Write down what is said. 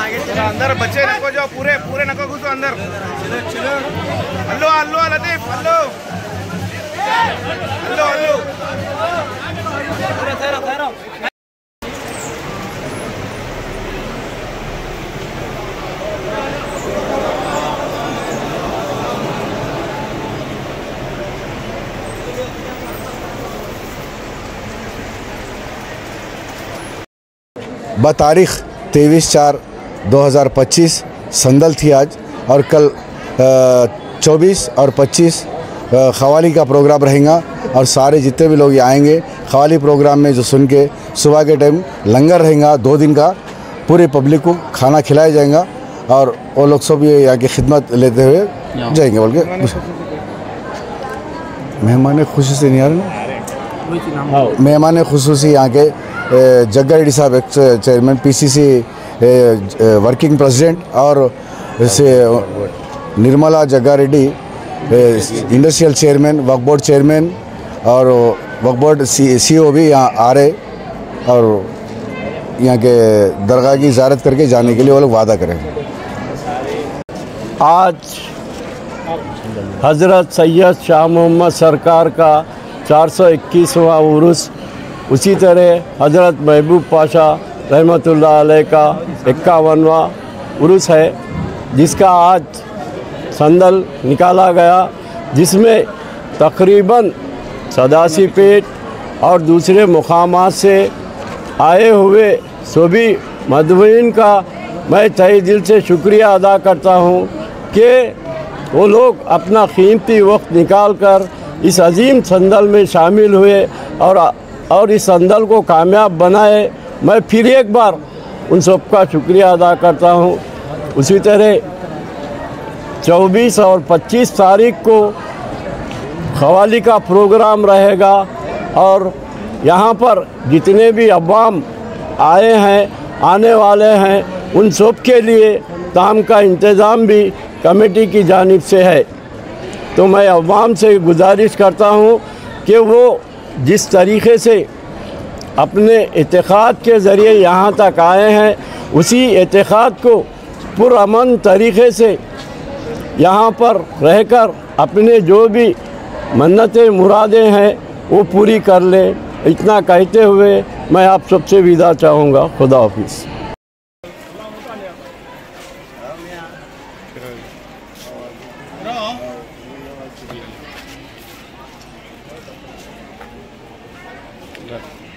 अंदर बच्चे नको जाओ, पूरे पूरे नको घुसो अंदर। Hello hello Latif hello hello hello. बतारीख 23/4/2025 संदल थी आज, और कल 24 और 25 ख़वाली का प्रोग्राम रहेगा, और सारे जितने भी लोग आएंगे ख़वाली प्रोग्राम में जो सुन के सुबह के टाइम लंगर रहेगा 2 दिन का, पूरे पब्लिक को खाना खिलाया जाएगा, और वो लोग सब ये यहाँ की खिदमत लेते हुए जाएंगे। बोल के मेहमान खुशी से नहीं आ रहे, मेहमान खुसूसी यहाँ के जग्गा रेड्डी साहब x chairman, PCC working president, और से निर्मला जग्गा रेड्डी इंडस्ट्रियल चेयरमैन, वक्फ बोर्ड चेयरमैन, और वक्फ बोर्ड सीईओ भी यहाँ आ रहे, और यहाँ के दरगाह की ज़ियारत करके जाने के लिए वो लोग वादा करें। आज हज़रत सैयद शाह मोहम्मद सरकार का 421वां उर्स, उसी तरह हज़रत महबूब पाशा रहमतुल्लाह अलैह का 51वां उर्स है, जिसका आज संदल निकाला गया, जिसमें तकरीबन 87 पेट और दूसरे मुकामात से आए हुए सभी मदवीन का मैं तहे दिल से शुक्रिया अदा करता हूँ कि वो लोग अपना कीमती वक्त निकाल कर इस अजीम संदल में शामिल हुए और इस संदल को कामयाब बनाए। मैं फिर एक बार उन सबका शुक्रिया अदा करता हूँ। उसी तरह 24 और 25 तारीख को ख़वाली का प्रोग्राम रहेगा, और यहाँ पर जितने भी अवाम आए हैं, आने वाले हैं, उन सब के लिए ताम का इंतज़ाम भी कमेटी की जानिब से है। तो मैं अवाम से गुजारिश करता हूँ कि वो जिस तरीक़े से अपने इत्तेखाद के ज़रिए यहाँ तक आए हैं, उसी इत्तेखाद को पुरअमन तरीक़े से यहाँ पर रहकर अपने जो भी मन्नतें मुरादें हैं वो पूरी कर लें। इतना कहते हुए मैं आप सबसे विदा चाहूँगा। खुदा हाफिज़। Yeah.